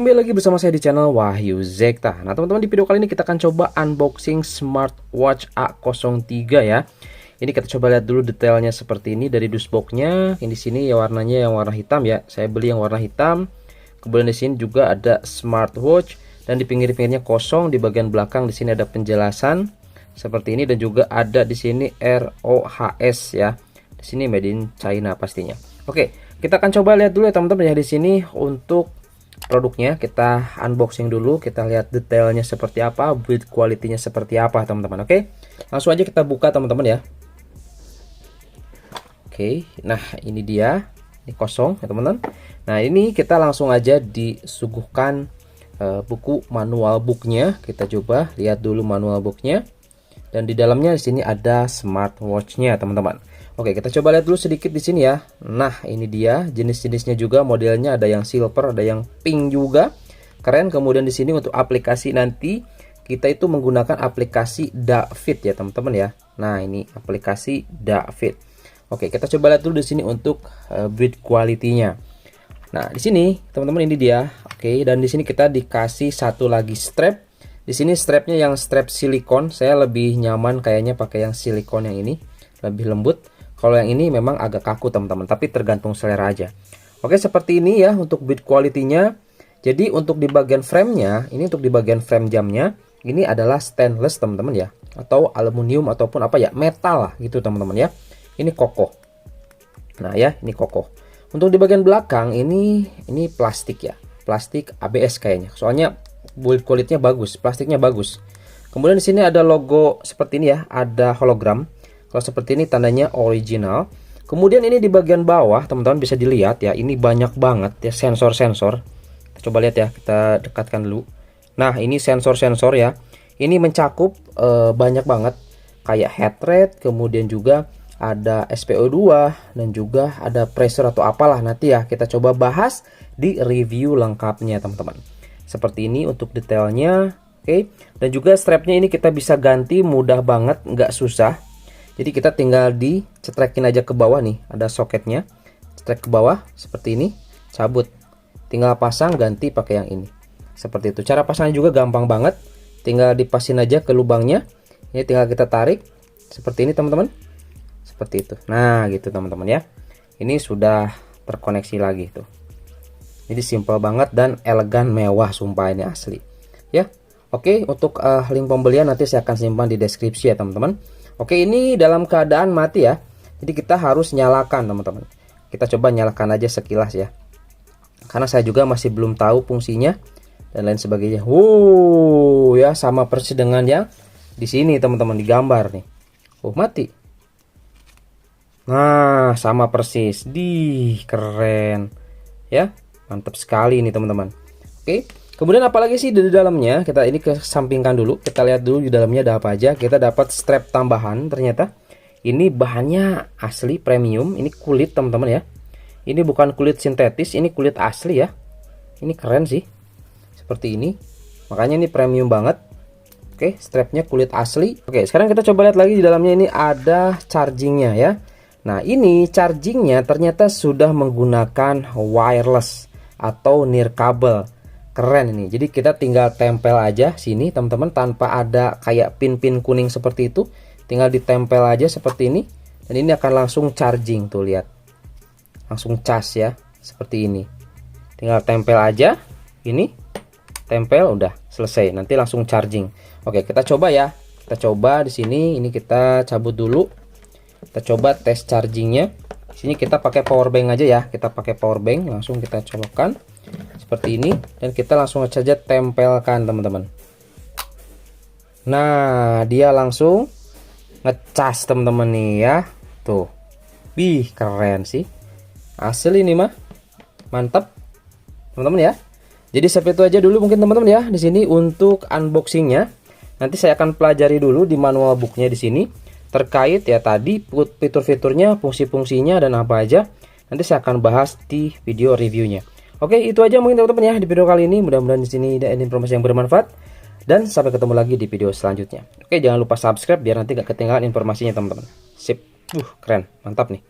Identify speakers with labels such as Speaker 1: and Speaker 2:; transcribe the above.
Speaker 1: kembali lagi bersama saya di channel Wahyu Zekta. Nah teman-teman, di video kali ini kita akan coba unboxing smartwatch A03 ya. Ini kita coba lihat dulu detailnya seperti ini dari dashboardnya. Ini di sini ya warnanya yang warna hitam ya. Saya beli yang warna hitam. Kemudian di sini juga ada smartwatch dan di pinggir-pinggirnya kosong. Di bagian belakang di sini ada penjelasan seperti ini dan juga ada di sini ROHS ya. Di sini made in China pastinya. Oke, kita akan coba lihat dulu ya teman-teman ya di sini untuk produknya. Kita unboxing dulu, kita lihat detailnya seperti apa, build quality-nya seperti apa teman-teman. Oke, langsung aja kita buka teman-teman ya. Oke, nah ini dia, ini kosong ya teman-teman. Nah ini kita langsung aja disuguhkan buku manual booknya. Kita coba lihat dulu manual booknya, dan di dalamnya di sini ada smartwatch-nya teman-teman. Oke, kita coba lihat dulu sedikit di sini ya. Nah, ini dia jenis-jenisnya juga, modelnya ada yang silver, ada yang pink juga. Keren. Kemudian di sini untuk aplikasi nanti kita itu menggunakan aplikasi Dafit ya, teman-teman ya. Nah, ini aplikasi Dafit. Oke, kita coba lihat dulu di sini untuk build quality-nya. Nah, di sini teman-teman ini dia. Oke, dan di sini kita dikasih satu lagi strap. Di sini strapnya yang strap silikon. Saya lebih nyaman kayaknya pakai yang silikon yang ini, lebih lembut. Kalau yang ini memang agak kaku teman-teman, tapi tergantung selera aja. Oke, seperti ini ya untuk build quality-nya. Jadi untuk di bagian frame-nya, ini untuk di bagian frame jamnya, ini adalah stainless teman-teman ya, atau aluminium ataupun apa ya, metal lah gitu teman-teman ya. Ini kokoh. Nah ya, ini kokoh. Untuk di bagian belakang ini plastik ya, plastik ABS kayaknya. Soalnya build quality-nya bagus, plastiknya bagus. Kemudian di sini ada logo seperti ini ya, ada hologram. Kalau seperti ini tandanya original. Kemudian ini di bagian bawah teman-teman bisa dilihat ya, ini banyak banget ya sensor-sensor. Kita coba lihat ya, kita dekatkan dulu. Nah ini sensor-sensor ya, ini mencakup banyak banget, kayak heart rate, kemudian juga ada SpO2 dan juga ada pressure atau apalah, nanti ya kita coba bahas di review lengkapnya teman-teman. Seperti ini untuk detailnya. Oke, dan juga strapnya ini kita bisa ganti mudah banget, nggak susah. Jadi kita tinggal dicetrekin aja ke bawah nih, ada soketnya, cetrek ke bawah seperti ini, cabut, tinggal pasang ganti pakai yang ini, seperti itu. Cara pasangnya juga gampang banget, tinggal dipasin aja ke lubangnya, ini tinggal kita tarik seperti ini teman-teman, seperti itu. Nah gitu teman-teman ya, ini sudah terkoneksi lagi tuh. Jadi simple banget dan elegan, mewah, sumpah ini asli ya. Oke, untuk link pembelian nanti saya akan simpan di deskripsi ya teman-teman. Oke, ini dalam keadaan mati ya. Jadi kita harus nyalakan teman-teman. Kita coba nyalakan aja sekilas ya. Karena saya juga masih belum tahu fungsinya dan lain sebagainya. Wow, ya sama persis dengan yang di sini teman-teman, digambar nih. Oh, mati. Nah, sama persis. Keren. Ya, mantap sekali ini teman-teman. Oke. Kemudian apalagi sih di dalamnya, kita ini kesampingkan dulu, kita lihat dulu di dalamnya ada apa aja. Kita dapat strap tambahan, ternyata ini bahannya asli premium, ini kulit teman-teman ya. Ini bukan kulit sintetis, ini kulit asli ya. Ini keren sih, seperti ini, makanya ini premium banget. Oke, strapnya kulit asli. Oke, sekarang kita coba lihat lagi di dalamnya, ini ada chargingnya ya. Nah ini chargingnya ternyata sudah menggunakan wireless atau nirkabel. Keren ini. Jadi kita tinggal tempel aja sini teman-teman, tanpa ada kayak pin-pin kuning seperti itu. Tinggal ditempel aja seperti ini, dan ini akan langsung charging tuh, lihat. Langsung cas ya, seperti ini. Tinggal tempel aja ini, tempel, udah selesai. Nanti langsung charging. Oke, kita coba ya. Kita coba di sini, ini kita cabut dulu. Kita coba tes chargingnya. Di sini kita pakai power bank aja ya. Kita pakai power bank, langsung kita colokkan seperti ini, dan kita langsung saja tempelkan teman-teman. Nah dia langsung ngecas teman-teman nih ya, tuh. Keren sih, asli ini mah, mantap teman-teman ya. Jadi seperti itu aja dulu mungkin teman-teman ya di sini untuk unboxingnya. Nanti saya akan pelajari dulu di manual booknya di sini terkait ya tadi fitur-fiturnya, fungsi-fungsinya dan apa aja. Nanti saya akan bahas di video reviewnya. Oke, itu aja mungkin teman-teman ya di video kali ini. Mudah-mudahan di sini ada informasi yang bermanfaat, dan sampai ketemu lagi di video selanjutnya. Oke, jangan lupa subscribe biar nanti gak ketinggalan informasinya teman-teman. Sip. Keren, mantap nih.